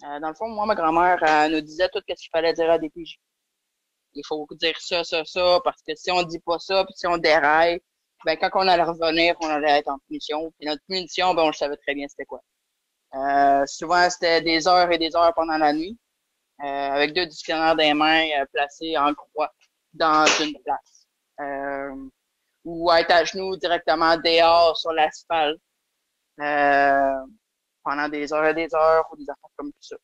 Dans le fond, moi, ma grand-mère nous disait tout ce qu'il fallait dire à des DPJ. Il faut dire ça, ça, ça, parce que si on dit pas ça, puis si on déraille, ben quand on allait revenir, on allait être en punition. Puis notre punition, ben on le savait très bien c'était quoi. Souvent, c'était des heures et des heures pendant la nuit, avec deux dictionnaires des mains placés en croix dans une place. Ou être à genoux directement dehors sur l'asphalte euh, pendant des heures et des heures ou des affaires comme ça.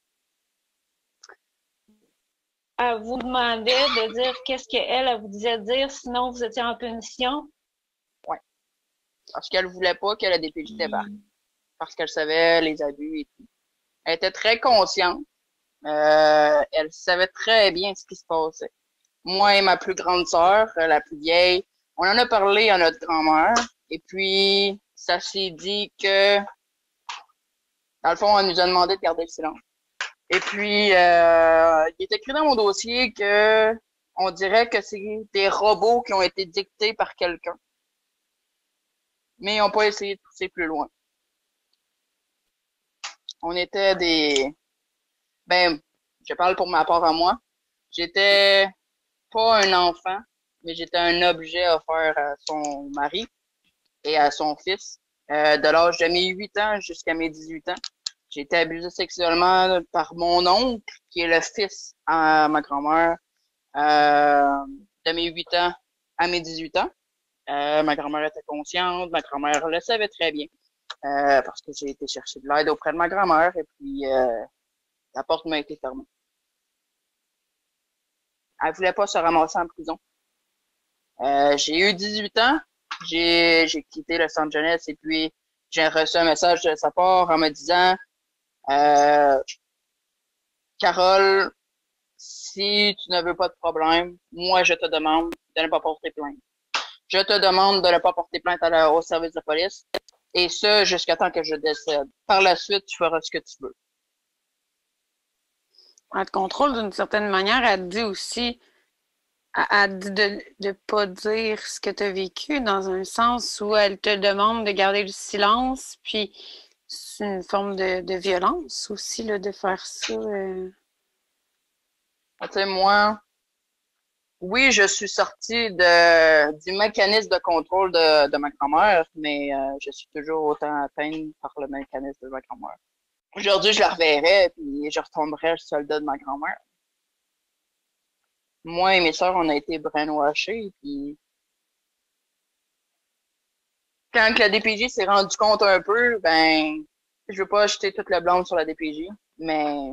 Elle vous demandait de dire qu'est-ce qu'elle vous disait de dire, sinon vous étiez en punition. Ouais. Parce qu'elle voulait pas que la DPJ débarque. Parce qu'elle savait les abus et tout. Elle était très consciente. Elle savait très bien ce qui se passait. Moi et ma plus grande sœur, la plus vieille, on en a parlé à notre grand-mère. Et puis, ça s'est dit que, dans le fond, elle nous a demandé de garder le silence. Et puis, il est écrit dans mon dossier que on dirait que c'est des robots qui ont été dictés par quelqu'un. Mais ils n'ont pas essayé de pousser plus loin. On était des... Ben, je parle pour ma part à moi. J'étais pas un enfant, mais j'étais un objet offert à son mari et à son fils. De l'âge de mes 8 ans jusqu'à mes 18 ans. J'ai été abusé sexuellement par mon oncle, qui est le fils à ma grand-mère, de mes 8 ans à mes 18 ans. Ma grand-mère était consciente, ma grand-mère le savait très bien, parce que j'ai été chercher de l'aide auprès de ma grand-mère, et puis la porte m'a été fermée. Elle voulait pas se ramasser en prison. J'ai eu 18 ans, j'ai quitté Los Angeles, et puis j'ai reçu un message de sa part en me disant Carole, si tu ne veux pas de problème, moi je te demande de ne pas porter plainte. Je te demande de ne pas porter plainte au service de police, et ce, jusqu'à temps que je décède. Par la suite, tu feras ce que tu veux. Elle te contrôle d'une certaine manière. Elle te dit aussi, elle te dit de ne pas dire ce que tu as vécu, dans un sens où elle te demande de garder le silence, puis c'est une forme de violence aussi, là, de faire ça. Tu sais, moi, oui, je suis sortie du mécanisme de contrôle de ma grand-mère, mais je suis toujours autant atteinte par le mécanisme de ma grand-mère. Aujourd'hui, je la reverrai, puis je retomberai le soldat de ma grand-mère. Moi et mes sœurs, on a été brainwashés, puis quand que la DPJ s'est rendu compte un peu, ben, je veux pas jeter toute la blâme sur la DPJ, mais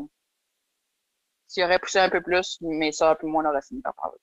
s'il aurait poussé un peu plus, mes sœurs et moi, on aurait fini par parler.